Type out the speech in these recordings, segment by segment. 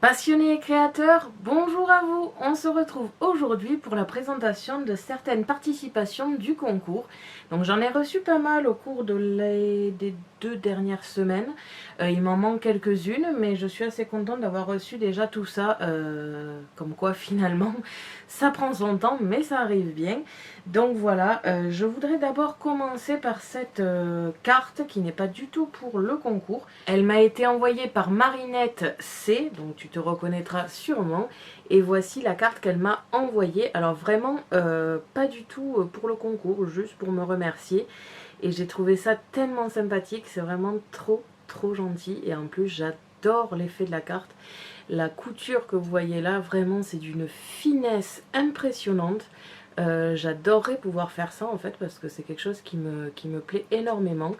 Passionnés et créateurs, bonjour à vous. On se retrouve aujourd'hui pour la présentation de certaines participations du concours. Donc j'en ai reçu pas mal au cours des 2 dernières semaines. Il m'en manque quelques-unes, mais je suis assez contente d'avoir reçu déjà tout ça. Comme quoi finalement, ça prend son temps, mais ça arrive bien. Donc voilà, je voudrais d'abord commencer par cette carte qui n'est pas du tout pour le concours. Elle m'a été envoyée par Marinette C, donc tu te reconnaîtras sûrement. Et voici la carte qu'elle m'a envoyée. Alors vraiment, pas du tout pour le concours, juste pour me remercier. Et j'ai trouvé ça tellement sympathique, c'est vraiment trop gentil. Et en plus, j'adore l'effet de la carte. La couture que vous voyez là, vraiment, c'est d'une finesse impressionnante. J'adorerais pouvoir faire ça en fait parce que c'est quelque chose qui me plaît énormément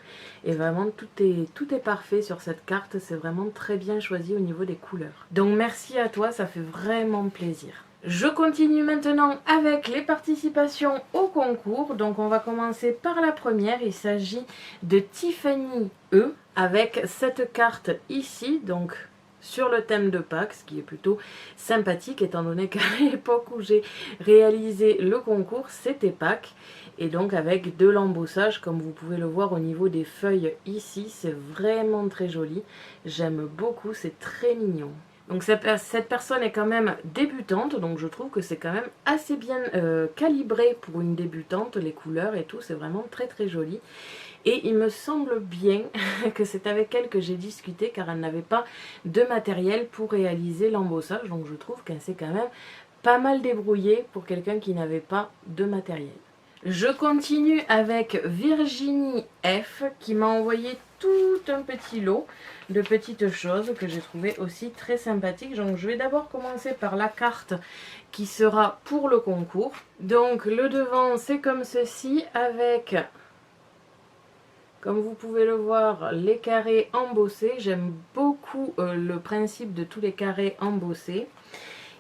et vraiment tout est parfait sur cette carte, c'est vraiment très bien choisi au niveau des couleurs. Donc merci à toi, ça fait vraiment plaisir. Je continue maintenant avec les participations au concours. Donc on va commencer par la première, il s'agit de Tiffany E avec cette carte ici, donc sur le thème de Pâques, ce qui est plutôt sympathique étant donné qu'à l'époque où j'ai réalisé le concours, c'était Pâques. Et donc avec de l'embossage, comme vous pouvez le voir au niveau des feuilles ici, c'est vraiment très joli. J'aime beaucoup, c'est très mignon. Donc cette personne est quand même débutante, donc je trouve que c'est quand même assez bien calibré pour une débutante, les couleurs et tout, c'est vraiment très joli. Et il me semble bien que c'est avec elle que j'ai discuté car elle n'avait pas de matériel pour réaliser l'embossage. Donc je trouve qu'elle s'est quand même pas mal débrouillée pour quelqu'un qui n'avait pas de matériel. Je continue avec Virginie F qui m'a envoyé tout un petit lot de petites choses que j'ai trouvé aussi très sympathiques. Donc je vais d'abord commencer par la carte qui sera pour le concours. Donc le devant c'est comme ceci avec... Comme vous pouvez le voir, les carrés embossés. J'aime beaucoup le principe de tous les carrés embossés.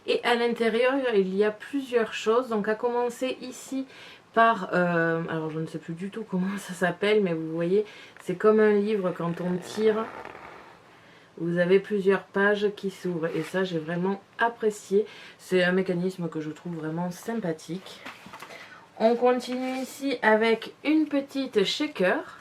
Et à l'intérieur, il y a plusieurs choses. Donc à commencer ici par... alors je ne sais plus du tout comment ça s'appelle, mais vous voyez, c'est comme un livre quand on tire. Vous avez plusieurs pages qui s'ouvrent. Et ça, j'ai vraiment apprécié. C'est un mécanisme que je trouve vraiment sympathique. On continue ici avec une petite shaker.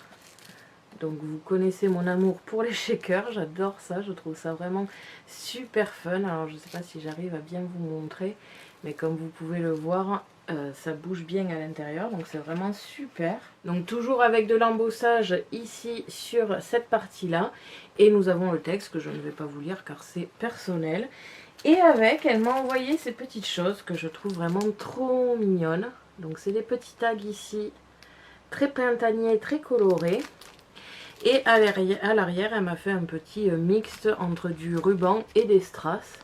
Donc vous connaissez mon amour pour les shakers, j'adore ça, je trouve ça vraiment super fun. Alors je ne sais pas si j'arrive à bien vous montrer, mais comme vous pouvez le voir, ça bouge bien à l'intérieur, donc c'est vraiment super. Donc toujours avec de l'embossage ici sur cette partie-là, et nous avons le texte que je ne vais pas vous lire car c'est personnel. Et avec, elle m'a envoyé ces petites choses que je trouve vraiment trop mignonnes. Donc c'est des petits tags ici, très printaniers, très colorés. Et à l'arrière, elle m'a fait un petit mix entre du ruban et des strass.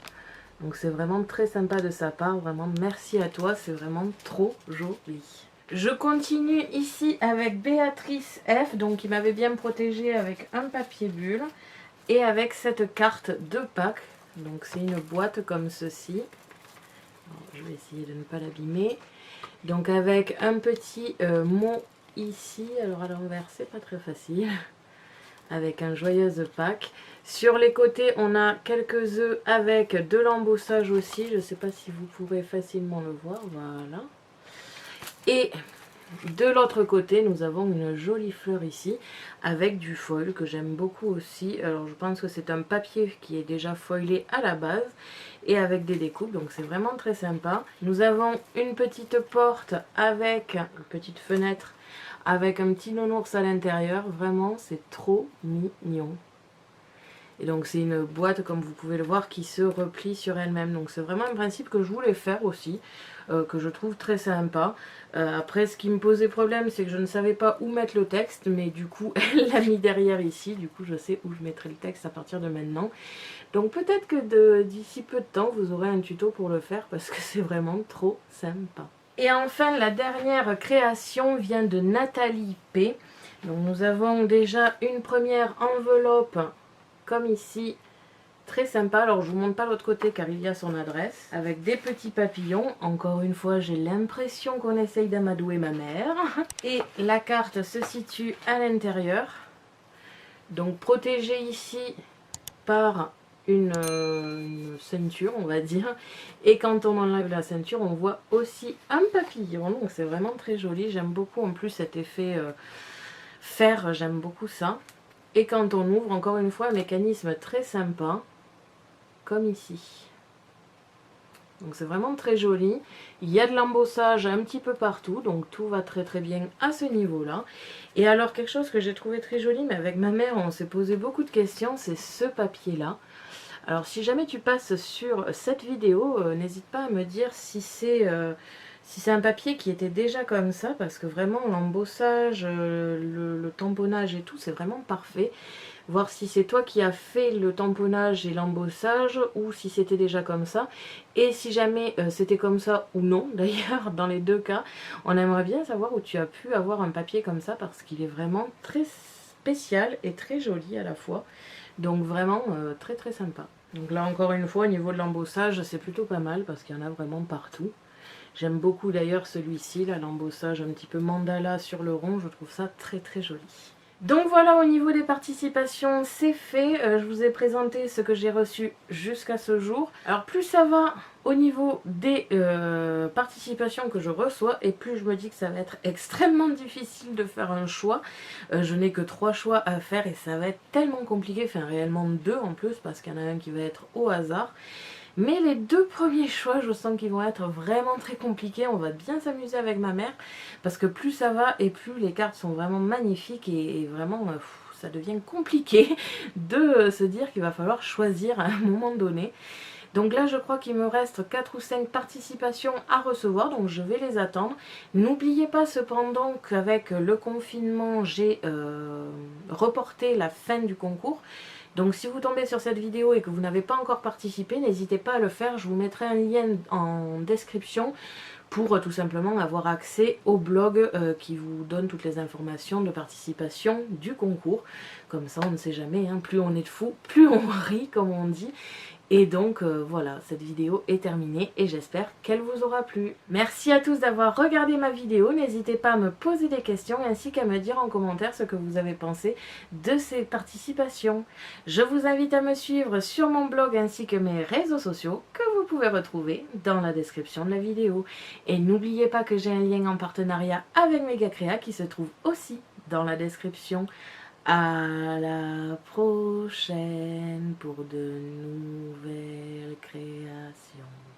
Donc c'est vraiment très sympa de sa part. Vraiment merci à toi, c'est vraiment trop joli. Je continue ici avec Béatrice F. Donc qui m'avait bien protégée avec un papier bulle. Et avec cette carte de Pâques. Donc c'est une boîte comme ceci. Alors, je vais essayer de ne pas l'abîmer. Donc avec un petit mot ici. Alors à l'envers, c'est pas très facile. Avec un joyeuse Pâques. Sur les côtés, on a quelques œufs avec de l'embossage aussi. Je ne sais pas si vous pourrez facilement le voir. Voilà. Et de l'autre côté, nous avons une jolie fleur ici avec du foil que j'aime beaucoup aussi. Alors je pense que c'est un papier qui est déjà foilé à la base et avec des découpes. Donc c'est vraiment très sympa. Nous avons une petite porte avec une petite fenêtre avec un petit nounours à l'intérieur. Vraiment, c'est trop mignon. Et donc c'est une boîte, comme vous pouvez le voir, qui se replie sur elle-même. Donc c'est vraiment un principe que je voulais faire aussi, que je trouve très sympa. Après, ce qui me posait problème, c'est que je ne savais pas où mettre le texte, mais du coup, elle l'a mis derrière ici. Du coup, je sais où je mettrai le texte à partir de maintenant. Donc peut-être que d'ici peu de temps, vous aurez un tuto pour le faire, parce que c'est vraiment trop sympa. Et enfin, la dernière création vient de Nathalie P. Donc nous avons déjà une première enveloppe, comme ici, très sympa. Alors je vous montre pas l'autre côté car il y a son adresse, avec des petits papillons. Encore une fois, j'ai l'impression qu'on essaye d'amadouer ma mère. Et la carte se situe à l'intérieur. Donc protégée ici par une ceinture, on va dire. Et quand on enlève la ceinture, on voit aussi un papillon. Donc c'est vraiment très joli. J'aime beaucoup en plus cet effet fer, j'aime beaucoup ça. Et quand on ouvre, encore une fois, un mécanisme très sympa, comme ici. Donc c'est vraiment très joli. Il y a de l'embossage un petit peu partout, donc tout va très très bien à ce niveau-là. Et alors quelque chose que j'ai trouvé très joli, mais avec ma mère on s'est posé beaucoup de questions, c'est ce papier-là. Alors si jamais tu passes sur cette vidéo, n'hésite pas à me dire si c'est un papier qui était déjà comme ça, parce que vraiment l'embossage, le tamponnage et tout, c'est vraiment parfait. Voir si c'est toi qui as fait le tamponnage et l'embossage ou si c'était déjà comme ça. Et si jamais c'était comme ça ou non, d'ailleurs, dans les deux cas, on aimerait bien savoir où tu as pu avoir un papier comme ça parce qu'il est vraiment très spécial et très joli à la fois. Donc vraiment très très sympa. Donc là encore une fois au niveau de l'embossage c'est plutôt pas mal parce qu'il y en a vraiment partout. J'aime beaucoup d'ailleurs celui-ci, là l'embossage un petit peu mandala sur le rond, je trouve ça très très joli. Donc voilà, au niveau des participations, c'est fait. Je vous ai présenté ce que j'ai reçu jusqu'à ce jour. Alors plus ça va au niveau des participations que je reçois, et plus je me dis que ça va être extrêmement difficile de faire un choix. Je n'ai que 3 choix à faire et ça va être tellement compliqué, enfin réellement 2 en plus, parce qu'il y en a un qui va être au hasard. Mais les 2 premiers choix, je sens qu'ils vont être vraiment très compliqués. On va bien s'amuser avec ma mère. Parce que plus ça va et plus les cartes sont vraiment magnifiques. Et vraiment, ça devient compliqué de se dire qu'il va falloir choisir à un moment donné. Donc là, je crois qu'il me reste 4 ou 5 participations à recevoir. Donc je vais les attendre. N'oubliez pas cependant qu'avec le confinement, j'ai reporté la fin du concours. Donc si vous tombez sur cette vidéo et que vous n'avez pas encore participé, n'hésitez pas à le faire. Je vous mettrai un lien en description pour tout simplement avoir accès au blog qui vous donne toutes les informations de participation du concours. Comme ça, on ne sait jamais, hein, plus on est de fous, plus on rit, comme on dit. Et donc voilà, cette vidéo est terminée et j'espère qu'elle vous aura plu. Merci à tous d'avoir regardé ma vidéo. N'hésitez pas à me poser des questions ainsi qu'à me dire en commentaire ce que vous avez pensé de ces participations. Je vous invite à me suivre sur mon blog ainsi que mes réseaux sociaux que vous pouvez retrouver dans la description de la vidéo. Et n'oubliez pas que j'ai un lien en partenariat avec Megacrea qui se trouve aussi dans la description. À la prochaine pour de nouvelles créations.